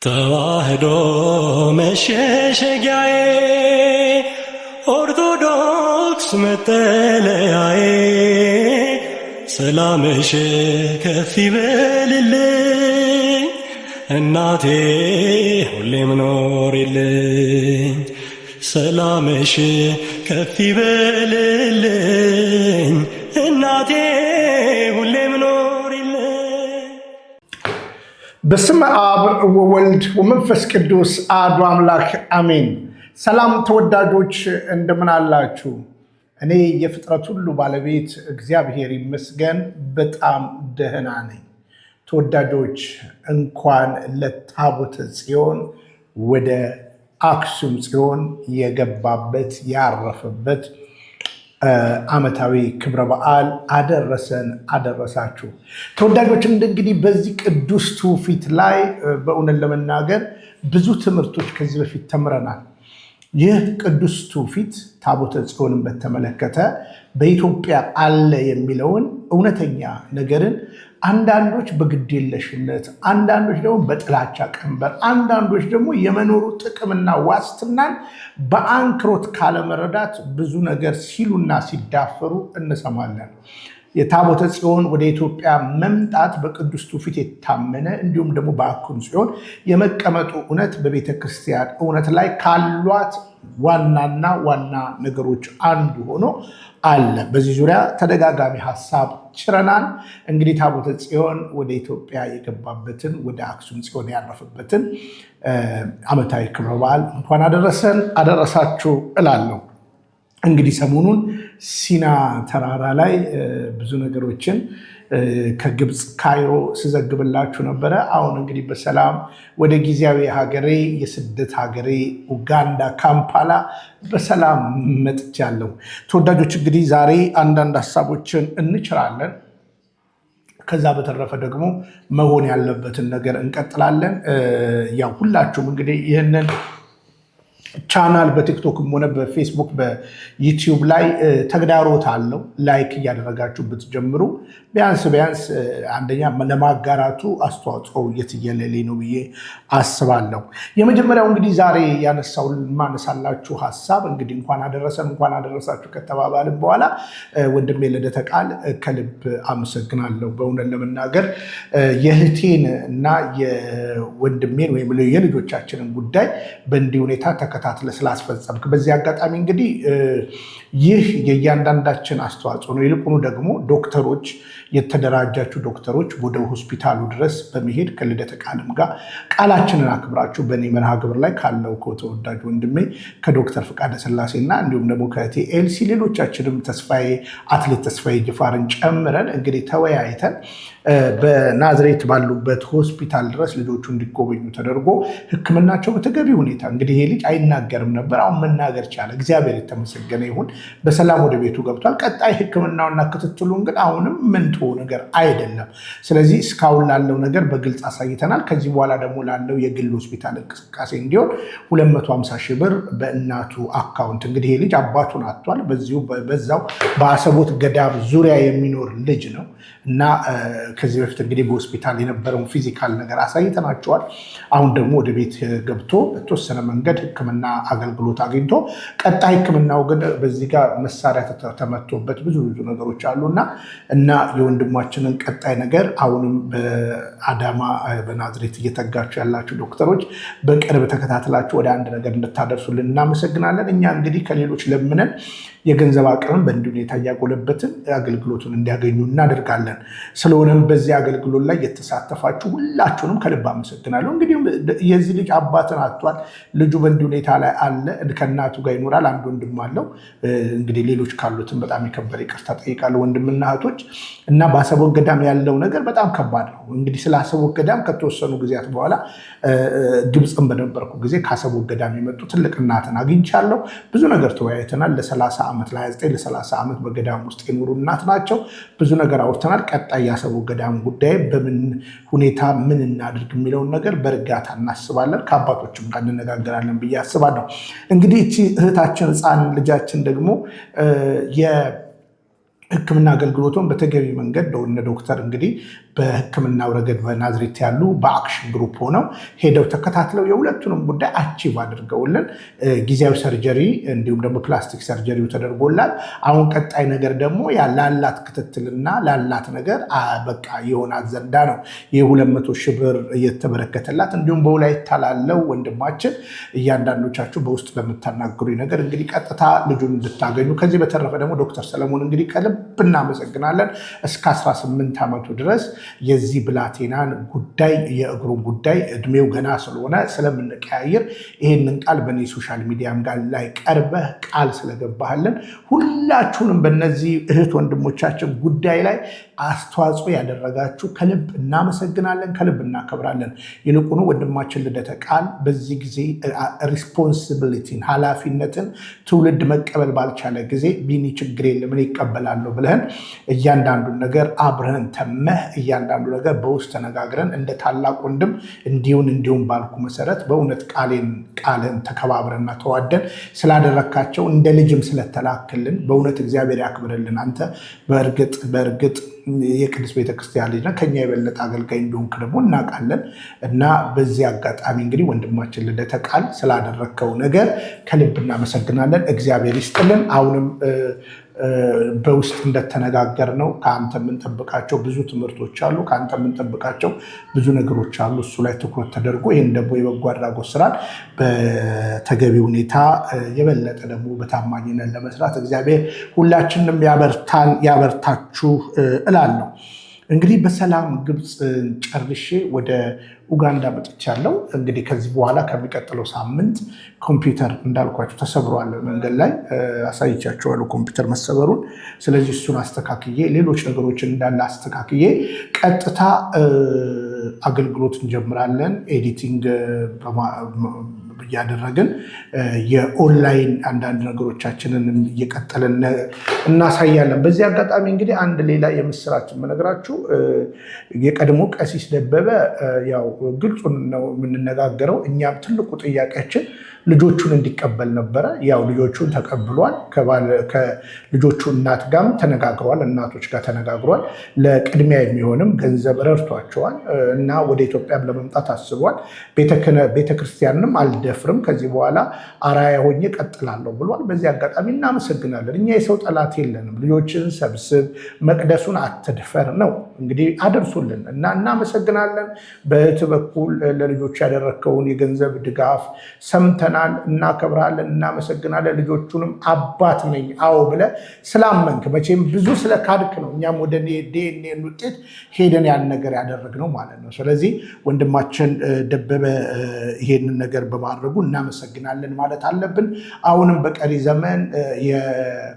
ተዋህዶ መሸሸጊያዬ ኦርቶዶክስ መጠለያዬ ሰላምሽ ከፍ ይበልልኝ እናቴ ሁሌም ኖሪልኝ ሰላምሽ ከፍ ይበልልኝ እናቴ ሁሌም ኖሪልኝ። በስመ አብ ወወልድ ወመንፈስ ቅዱስ አሐዱ አምላክ አሜን። ሰላም ተወዳጆች እንደምን አላችሁ? እኔ የፍጥረት ሁሉ ባለቤት እግዚአብሔር ይመስገን በጣም ደህና ነኝ። ተወዳጆች እንኳን ለታቦተ ጽዮን ወደ አክሱም ጽዮን የገባበት ያረፈበት ዓመታዊ ክብረ በዓል አደረሰን አደረሳችሁ። ተወዳጆች እንግዲህ በዚህ ቅዱስ ትውፊት ላይ በእውነት ለመናገር ብዙ ትምህርቶች ከዚህ በፊት ተምረናል። ይህ ቅዱስ ትውፊት ታቦተ ጽዮንን በተመለከተ በኢትዮጵያ አለ የሚለውን እውነተኛ ነገርን አንዳንዶች በግዴለሽነት፣ አንዳንዶች ደግሞ በጥላቻ ቀንበር፣ አንዳንዶች ደግሞ የመኖሩ ጥቅምና ዋስትናን በአንክሮት ካለመረዳት ብዙ ነገር ሲሉና ሲዳፈሩ እንሰማለን። የታቦተ ጽዮን ወደ ኢትዮጵያ መምጣት በቅዱስ ትውፊት የታመነ እንዲሁም ደግሞ በአክሱም ጽዮን የመቀመጡ እውነት በቤተ ክርስቲያን እውነት ላይ ካሏት ዋናና ዋና ነገሮች አንዱ ሆኖ አለ። በዚህ ዙሪያ ተደጋጋሚ ሀሳብ ችረናል። እንግዲህ ታቦተ ጽዮን ወደ ኢትዮጵያ የገባበትን ወደ አክሱም ጽዮን ያረፈበትን ዓመታዊ ክብረ በዓል እንኳን አደረሰን አደረሳችሁ እላለሁ። እንግዲህ ሰሞኑን ሲና ተራራ ላይ ብዙ ነገሮችን ከግብፅ ካይሮ ስዘግብላችሁ ነበረ። አሁን እንግዲህ በሰላም ወደ ጊዜያዊ ሀገሬ የስደት ሀገሬ ኡጋንዳ ካምፓላ በሰላም መጥቻለሁ። ተወዳጆች እንግዲህ ዛሬ አንዳንድ ሀሳቦችን እንችላለን። ከዛ በተረፈ ደግሞ መሆን ያለበትን ነገር እንቀጥላለን። ያው ሁላችሁም እንግዲህ ይህንን ቻናል በቲክቶክም ሆነ በፌስቡክ በዩቲዩብ ላይ ተግዳሮት አለው። ላይክ እያደረጋችሁ ብትጀምሩ ቢያንስ አንደኛ ለማጋራቱ አስተዋጽኦ የትየለሌ ነው ብዬ አስባለሁ። የመጀመሪያው እንግዲህ ዛሬ ያነሳው ማነሳላችሁ ሀሳብ እንግዲህ እንኳን አደረሳችሁ ከተባባልን በኋላ ወንድሜ ልደተ ቃል ከልብ አመሰግናለሁ። በእውነት ለመናገር የእህቴን እና የወንድሜን ወይም የልጆቻችንን ጉዳይ በእንዲህ ሁኔታ ተከታትለ ስላስፈጸምክ በዚህ አጋጣሚ እንግዲህ ይህ የእያንዳንዳችን አስተዋጽኦ ነው። ይልቁኑ ደግሞ ዶክተሮች፣ የተደራጃችሁ ዶክተሮች ወደ ሆስፒታሉ ድረስ በመሄድ ከልደተ ቃልም ጋር ቃላችንን አክብራችሁ በእኔ መርሃ ግብር ላይ ካለው ከተወዳጅ ወንድሜ ከዶክተር ፍቃደ ስላሴ እና እንዲሁም ደግሞ ከእቴ ኤልሲ ሌሎቻችንም አትሌት ተስፋዬ ጅፋርን ጨምረን እንግዲህ ተወያይተን በናዝሬት ባሉበት ሆስፒታል ድረስ ልጆቹ እንዲጎበኙ ተደርጎ ሕክምናቸው በተገቢ ሁኔታ እንግዲህ ይሄ ልጅ አይናገርም ነበር፣ አሁን መናገር ቻለ። እግዚአብሔር የተመሰገነ ይሁን። በሰላም ወደ ቤቱ ገብቷል። ቀጣይ ሕክምናውና ክትትሉን ግን አሁንም ምንቶ ነገር አይደለም። ስለዚህ እስካሁን ላለው ነገር በግልጽ አሳይተናል። ከዚህ በኋላ ደግሞ ላለው የግል ሆስፒታል እንቅስቃሴ እንዲሆን 250 ሺህ ብር በእናቱ አካውንት እንግዲህ ይሄ ልጅ አባቱን አጥቷል። በዛው በአሰቦት ገዳም ዙሪያ የሚኖር ልጅ ነው እና ከዚህ በፊት እንግዲህ በሆስፒታል የነበረውን ፊዚካል ነገር አሳይተናቸዋል። አሁን ደግሞ ወደ ቤት ገብቶ በተወሰነ መንገድ ሕክምና አገልግሎት አግኝቶ ቀጣይ ሕክምናው ግን በዚህ ጋር መሳሪያ ተመቶበት ብዙ ነገሮች አሉና እና የወንድማችንን ቀጣይ ነገር አሁንም በአዳማ በናዝሬት እየተጋችሁ ያላችሁ ዶክተሮች በቅርብ ተከታትላችሁ ወደ አንድ ነገር እንድታደርሱልን እናመሰግናለን። እኛ እንግዲህ ከሌሎች ለምነን የገንዘብ አቅምን በእንዲህ ሁኔታ እያጎለበትን አገልግሎቱን እንዲያገኙ እናደርጋለን። ስለሆነም በዚህ አገልግሎት ላይ የተሳተፋችሁ ሁላችሁንም ከልብ አመሰግናለሁ። እንግዲህ የዚህ ልጅ አባትን አጥቷል። ልጁ በእንዲህ ሁኔታ ላይ አለ። ከእናቱ ጋር ይኖራል። አንድ ወንድም አለው። እንግዲህ ሌሎች ካሉትም በጣም የከበረ ይቅርታ ጠይቃለሁ ወንድምና እህቶች። እና በአሰቦት ገዳም ያለው ነገር በጣም ከባድ ነው። እንግዲህ ስለ አሰቦት ገዳም ከተወሰኑ ጊዜያት በኋላ ግብፅን በነበርኩ ጊዜ ከአሰቦት ገዳም የመጡ ትልቅ እናትን አግኝቻለሁ። ብዙ ነገር ተወያይተናል። ለ30 ዓመት ለ30 ዓመት በገዳም ውስጥ የኖሩ እናት ናቸው። ብዙ ነገር አውርተናል። ቀጣይ የአሰቦት ገዳም ጉዳይ በምን ሁኔታ ምን እናድርግ የሚለውን ነገር በእርጋታ እናስባለን። ከአባቶችም ጋር እንነጋገራለን ብዬ አስባለሁ። እንግዲህ እቺ እህታችን ሕፃን ልጃችን ደግሞ ሕክምና አገልግሎቱን በተገቢ መንገድ እነ ዶክተር እንግዲህ በሕክምናው ረገድ በናዝሬት ያሉ በአክሽን ግሩፕ ሆነው ሄደው ተከታትለው የሁለቱንም ጉዳይ አቺቭ አድርገውልን ጊዜያዊ ሰርጀሪ እንዲሁም ደግሞ ፕላስቲክ ሰርጀሪው ተደርጎላል። አሁን ቀጣይ ነገር ደግሞ ላላት ክትትልና ላላት ነገር በቃ የሆናት ዘንዳ ነው የ200 ሺህ ብር እየተበረከተላት። እንዲሁም በወላይታ ላለው ወንድማችን እያንዳንዶቻችሁ በውስጥ ለምታናግሩኝ ነገር እንግዲህ ቀጥታ ልጁን እንድታገኙ፣ ከዚህ በተረፈ ደግሞ ዶክተር ሰለሞን እንግዲህ ከልብ እናመሰግናለን። እስከ 18 ዓመቱ ድረስ የዚህ ብላቴናን ጉዳይ የእግሩን ጉዳይ እድሜው ገና ስለሆነ ስለምንቀያየር ይህንን ቃል በእኔ ሶሻል ሚዲያም ጋር ላይ ቀርበህ ቃል ስለገባህልን ሁላችሁንም በእነዚህ እህት ወንድሞቻችን ጉዳይ ላይ አስተዋጽኦ ያደረጋችሁ ከልብ እናመሰግናለን፣ ከልብ እናከብራለን። ይልቁኑ ወንድማችን ልደተ ቃል በዚህ ጊዜ ሪስፖንሲቢሊቲን ኃላፊነትን ትውልድ መቀበል ባልቻለ ጊዜ ቢኒ ችግር የለም እኔ ይቀበላለሁ ብለህን እያንዳንዱን ነገር አብረህን ተመህ እያንዳንዱ ነገር በውስጥ ተነጋግረን እንደ ታላቅ ወንድም እንዲሁም ባልኩ መሰረት በእውነት ቃልን ተከባብረና ተዋደን ስላደረካቸው እንደ ልጅም ስለተላክልን በእውነት እግዚአብሔር ያክብርልን። አንተ በእርግጥ የቅዱስ ቤተክርስቲያን ልጅ ነህ፣ ከኛ የበለጠ አገልጋይ እንደሆንክ ደግሞ እናውቃለን። እና በዚህ አጋጣሚ እንግዲህ ወንድማችን ልደተ ቃል ስላደረግከው ነገር ከልብ እናመሰግናለን። እግዚአብሔር ይስጥልን። አሁንም በውስጥ እንደተነጋገር ነው ከአንተ የምንጠብቃቸው ብዙ ትምህርቶች አሉ፣ ከአንተ የምንጠብቃቸው ብዙ ነገሮች አሉ። እሱ ላይ ትኩረት ተደርጎ ይህን ደግሞ የበጎ አድራጎት ስራን በተገቢ ሁኔታ የበለጠ ደግሞ በታማኝነት ለመስራት እግዚአብሔር ሁላችንም ያበርታችሁ እላለሁ። እንግዲህ በሰላም ግብፅ ጨርሼ ወደ ኡጋንዳ መጥቻለሁ። እንግዲህ ከዚህ በኋላ ከሚቀጥለው ሳምንት ኮምፒውተር እንዳልኳቸው ተሰብሯል፣ መንገድ ላይ አሳይቻቸዋለሁ ኮምፒውተር መሰበሩን። ስለዚህ እሱን አስተካክዬ ሌሎች ነገሮችን እንዳለ አስተካክዬ ቀጥታ አገልግሎት እንጀምራለን። ኤዲቲንግ እያደረግን የኦንላይን አንዳንድ ነገሮቻችንን እየቀጠልን እናሳያለን። በዚህ አጋጣሚ እንግዲህ አንድ ሌላ የምስራችን የምነግራችሁ የቀድሞ ቀሲስ ደበበ ያው ግልጹን ነው የምንነጋገረው። እኛም ትልቁ ጥያቄያችን ልጆቹን እንዲቀበል ነበረ። ያው ልጆቹን ተቀብሏል። ከልጆቹ እናት ጋርም ተነጋግሯል፣ እናቶች ጋር ተነጋግሯል። ለቅድሚያ የሚሆንም ገንዘብ ረድቷቸዋል እና ወደ ኢትዮጵያም ለመምጣት አስቧል። ቤተክርስቲያንም አልደፍርም ከዚህ በኋላ አራያ ሆኜ ቀጥላለሁ ብሏል። በዚህ አጋጣሚ እናመሰግናለን። እኛ የሰው ጠላት የለንም። ልጆችን ሰብስብ፣ መቅደሱን አትድፈር ነው እንግዲህ አደርሱልን እና እናመሰግናለን። በእህት በኩል ለልጆች ያደረግከውን የገንዘብ ድጋፍ ሰምተናል፣ እናከብራለን፣ እናመሰግናለን። ልጆቹንም አባት ነኝ አዎ ብለህ ስላመንክ መቼም ብዙ ስለ ካድክ ነው እኛም ወደ ዲኤንኤ ውጤት ሄደን ያን ነገር ያደረግነው ማለት ነው። ስለዚህ ወንድማችን ደበበ ይሄንን ነገር በማድረጉ እናመሰግናለን ማለት አለብን። አሁንም በቀሪ ዘመን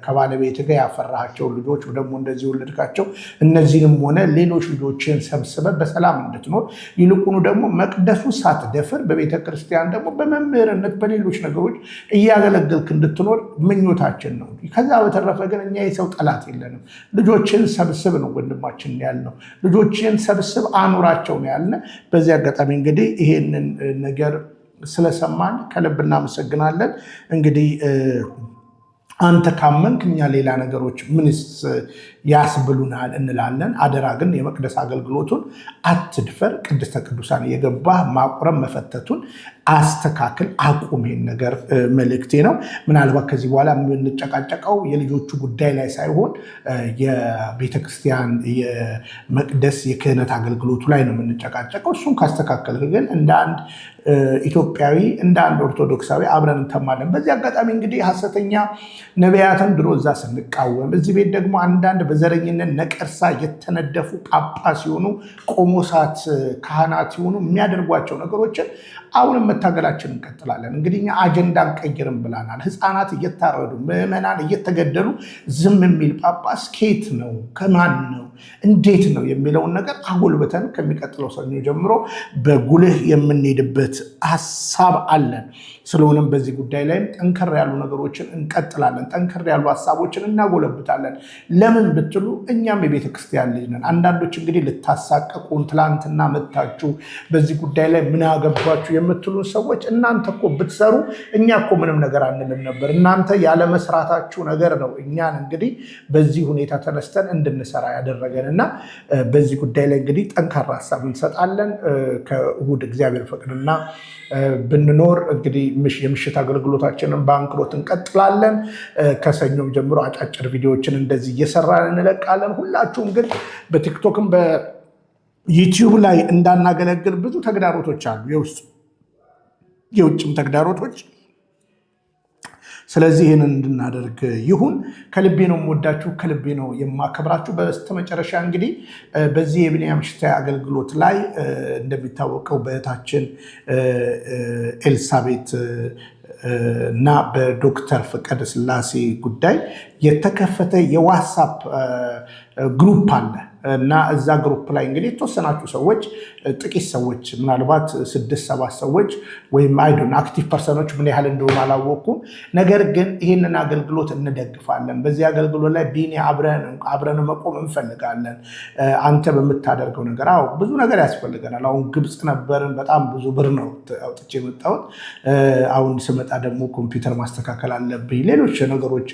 ከባለቤት ጋር ያፈራሃቸው ልጆች ደግሞ እንደዚህ ወለድካቸው እነዚህንም ሆነ ሌሎች ልጆችን ሰብስበ በሰላም እንድትኖር ይልቁኑ ደግሞ መቅደሱ ሳትደፍር በቤተክርስቲያን ደግሞ በመምህርነት በሌሎች ነገሮች እያገለገልክ እንድትኖር ምኞታችን ነው። ከዛ በተረፈ ግን እኛ የሰው ጠላት የለንም። ልጆችን ሰብስብ ነው ወንድማችን ያልነው። ልጆችን ሰብስብ አኑራቸው ነው ያልነ። በዚህ አጋጣሚ እንግዲህ ይሄንን ነገር ስለሰማን ከልብ እናመሰግናለን። እንግዲህ አንተ ካመንክ እኛ ሌላ ነገሮች ምንስ ያስብሉናል እንላለን። አደራ ግን የመቅደስ አገልግሎቱን አትድፈር። ቅድስተ ቅዱሳን የገባ ማቁረብ መፈተቱን አስተካክል፣ አቁም። ይሄን ነገር መልእክቴ ነው። ምናልባት ከዚህ በኋላ የምንጨቃጨቀው የልጆቹ ጉዳይ ላይ ሳይሆን የቤተክርስቲያን የመቅደስ የክህነት አገልግሎቱ ላይ ነው የምንጨቃጨቀው። እሱን ካስተካከል ግን እንደ አንድ ኢትዮጵያዊ እንደ አንድ ኦርቶዶክሳዊ አብረን እንተማለን። በዚህ አጋጣሚ እንግዲህ ሐሰተኛ ነቢያትን ድሮ እዛ ስንቃወም፣ እዚህ ቤት ደግሞ አንዳንድ በዘረኝነት ነቀርሳ የተነደፉ ጳጳስ ሲሆኑ ቆሞሳት ካህናት ሲሆኑ የሚያደርጓቸው ነገሮችን አሁንም መታገላችን እንቀጥላለን። እንግዲህ እኛ አጀንዳ እንቀይርም ብላናል። ህፃናት እየታረዱ ምዕመናን እየተገደሉ ዝም የሚል ጳጳስ ከየት ነው? ከማን ነው? እንዴት ነው የሚለውን ነገር አጎልብተን ከሚቀጥለው ሰኞ ጀምሮ በጉልህ የምንሄድበት ሀሳብ አለን። ስለሆነም በዚህ ጉዳይ ላይም ጠንከር ያሉ ነገሮችን እንቀጥላለን፣ ጠንከር ያሉ ሀሳቦችን እናጎለብታለን። ለምን ብትሉ እኛም የቤተ ክርስቲያን ልጅ ነን። አንዳንዶች እንግዲህ ልታሳቀቁን ትላንትና መታችሁ በዚህ ጉዳይ ላይ ምን አገባችሁ የምትሉ ሰዎች እናንተ እኮ ብትሰሩ እኛ እኮ ምንም ነገር አንልም ነበር። እናንተ ያለመስራታችሁ ነገር ነው እኛን እንግዲህ በዚህ ሁኔታ ተነስተን እንድንሰራ ያደረገን እና በዚህ ጉዳይ ላይ እንግዲህ ጠንካራ ሀሳብ እንሰጣለን። ከእሁድ እግዚአብሔር ፈቅድና ብንኖር እንግዲህ የምሽት አገልግሎታችንን በአንክሮት እንቀጥላለን። ከሰኞም ጀምሮ አጫጭር ቪዲዮዎችን እንደዚህ እየሰራን እንለቃለን። ሁላችሁም ግን በቲክቶክም በዩቲዩብ ላይ እንዳናገለግል ብዙ ተግዳሮቶች አሉ፣ የውስጥ የውጭም ተግዳሮቶች። ስለዚህ ይህንን እንድናደርግ ይሁን። ከልቤ ነው የምወዳችሁ፣ ከልቤ ነው የማከብራችሁ። በስተመጨረሻ እንግዲህ በዚህ የብንያም ሽታዬ አገልግሎት ላይ እንደሚታወቀው በእህታችን ኤልሳቤት እና በዶክተር ፍቅደ ስላሴ ጉዳይ የተከፈተ የዋትሳፕ ግሩፕ አለ እና እዛ ግሩፕ ላይ እንግዲህ የተወሰናችሁ ሰዎች፣ ጥቂት ሰዎች ምናልባት 6-7 ሰዎች ወይም አይዶን አክቲቭ ፐርሰኖች ምን ያህል እንደሆኑ አላወቅኩም። ነገር ግን ይህንን አገልግሎት እንደግፋለን። በዚህ አገልግሎት ላይ ቢኒ አብረን መቆም እንፈልጋለን። አንተ በምታደርገው ነገር ብዙ ነገር ያስፈልገናል። አሁን ግብፅ ነበርን፣ በጣም ብዙ ብር ነው አውጥቼ የመጣሁት። አሁን ስመጣ ደግሞ ኮምፒውተር ማስተካከል አለብኝ፣ ሌሎች ነገሮች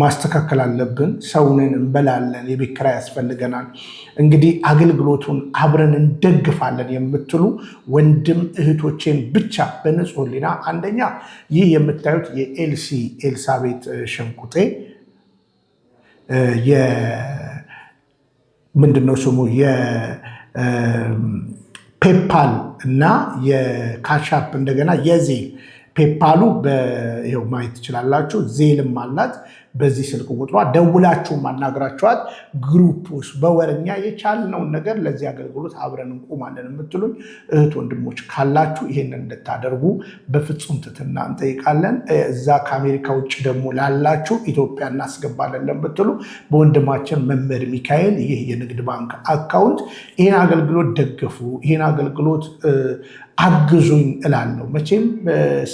ማስተካከል አለብን። ሰውንን እንበላለን፣ የቤት ኪራይ ያስፈልገናል። እንግዲህ አገልግሎቱን አብረን እንደግፋለን የምትሉ ወንድም እህቶቼን ብቻ በንጹህ ሕሊና አንደኛ ይህ የምታዩት የኤልሳቤት ሸንቁጤ ምንድነው ስሙ የፔፓል እና የካሻፕ እንደገና የዜል ፔፓሉ ይኸው ማየት ትችላላችሁ። ዜልም አላት። በዚህ ስልክ ቁጥሯ ደውላችሁ ማናገራችኋት ግሩፕ ውስጥ በወርኛ የቻልነውን ነገር ለዚህ አገልግሎት አብረን እንቆማለን የምትሉኝ እህት ወንድሞች ካላችሁ ይሄንን እንድታደርጉ በፍጹም ትህትና እንጠይቃለን። እዛ ከአሜሪካ ውጭ ደግሞ ላላችሁ ኢትዮጵያ እናስገባለን ለምትሉ በወንድማችን መምህር ሚካኤል ይህ የንግድ ባንክ አካውንት ይህን አገልግሎት ደግፉ፣ ይህን አገልግሎት አግዙኝ እላለሁ። መቼም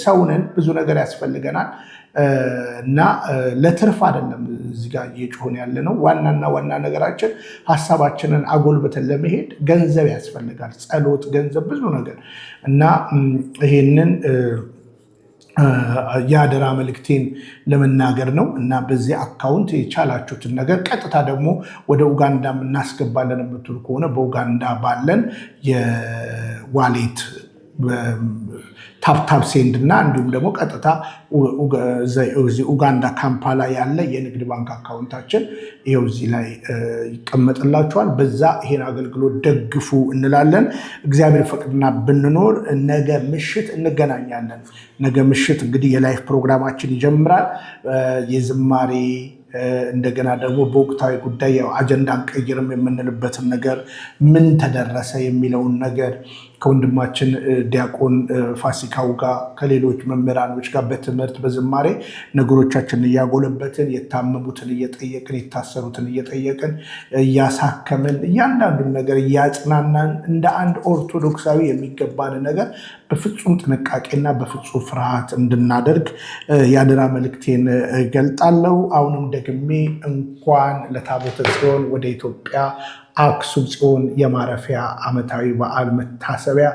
ሰውነን ብዙ ነገር ያስፈልገናል እና ለትርፍ አይደለም እዚህ ጋር እየጮህን ያለ ነው። ዋናና ዋና ነገራችን ሀሳባችንን አጎልብተን ለመሄድ ገንዘብ ያስፈልጋል። ጸሎት፣ ገንዘብ፣ ብዙ ነገር እና ይህንን የአደራ መልእክቴን ለመናገር ነው እና በዚህ አካውንት የቻላችሁትን ነገር ቀጥታ ደግሞ ወደ ኡጋንዳ እናስገባለን የምትሉ ከሆነ በኡጋንዳ ባለን የዋሌት ታፕታፕ ሴንድ እና እንዲሁም ደግሞ ቀጥታ ኡጋንዳ ካምፓላ ያለ የንግድ ባንክ አካውንታችን ይኸው እዚህ ላይ ይቀመጥላችኋል። በዛ ይሄን አገልግሎት ደግፉ እንላለን። እግዚአብሔር ፈቅድና ብንኖር ነገ ምሽት እንገናኛለን። ነገ ምሽት እንግዲህ የላይፍ ፕሮግራማችን ይጀምራል። የዝማሬ እንደገና ደግሞ በወቅታዊ ጉዳይ አጀንዳ አንቀይርም የምንልበትን ነገር ምን ተደረሰ የሚለውን ነገር ከወንድማችን ዲያቆን ፋሲካው ጋር ከሌሎች መምህራኖች ጋር በትምህርት በዝማሬ ነገሮቻችንን እያጎለበትን የታመሙትን እየጠየቅን የታሰሩትን እየጠየቅን እያሳከምን እያንዳንዱን ነገር እያጽናናን እንደ አንድ ኦርቶዶክሳዊ የሚገባን ነገር በፍጹም ጥንቃቄና በፍጹም ፍርሃት እንድናደርግ የአደራ መልእክቴን ገልጣለሁ። አሁንም ደግሜ እንኳን ለታቦተ ጽዮን ወደ ኢትዮጵያ አክሱም ጽዮን የማረፊያ ዓመታዊ በዓል መታሰቢያ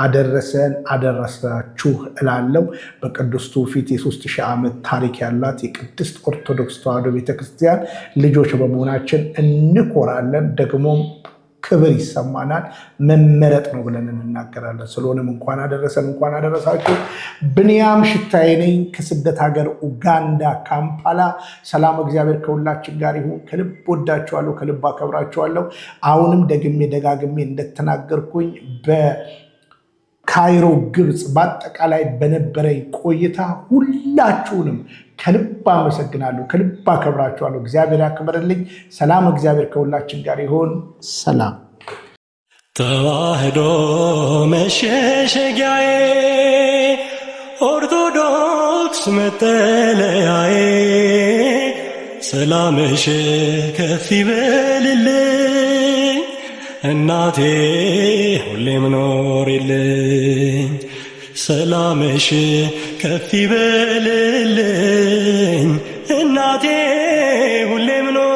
አደረሰን አደረሳችሁ እላለሁ። በቅዱስ ትውፊት የ3000 ዓመት ታሪክ ያላት የቅድስት ኦርቶዶክስ ተዋሕዶ ቤተክርስቲያን ልጆች በመሆናችን እንኮራለን። ደግሞም ክብር ይሰማናል። መመረጥ ነው ብለን እንናገራለን። ስለሆነም እንኳን አደረሰን እንኳን አደረሳችሁ። ብንያም ሽታዬ ነኝ ከስደት ሀገር ኡጋንዳ ካምፓላ። ሰላም እግዚአብሔር ከሁላችን ጋር ይሁን። ከልብ ወዳችኋለሁ፣ ከልብ አከብራችኋለሁ። አሁንም ደግሜ ደጋግሜ እንደተናገርኩኝ በካይሮ ግብፅ በአጠቃላይ በነበረኝ ቆይታ ሁላችሁንም ከልብ አመሰግናለሁ፣ ከልብ አከብራችኋለሁ። እግዚአብሔር ያክብርልኝ። ሰላም እግዚአብሔር ከሁላችን ጋር ይሁን። ሰላም። ተዋህዶ መሸሸጊያዬ፣ ኦርቶዶክስ መጠለያዬ፣ ሰላምሽ ከፍ ይበልልኝ እናቴ ሁሌም ኖሪልኝ ሰላምሽ ከፍ ይበልልኝ እናቴ ሁሌም ኖሪልኝ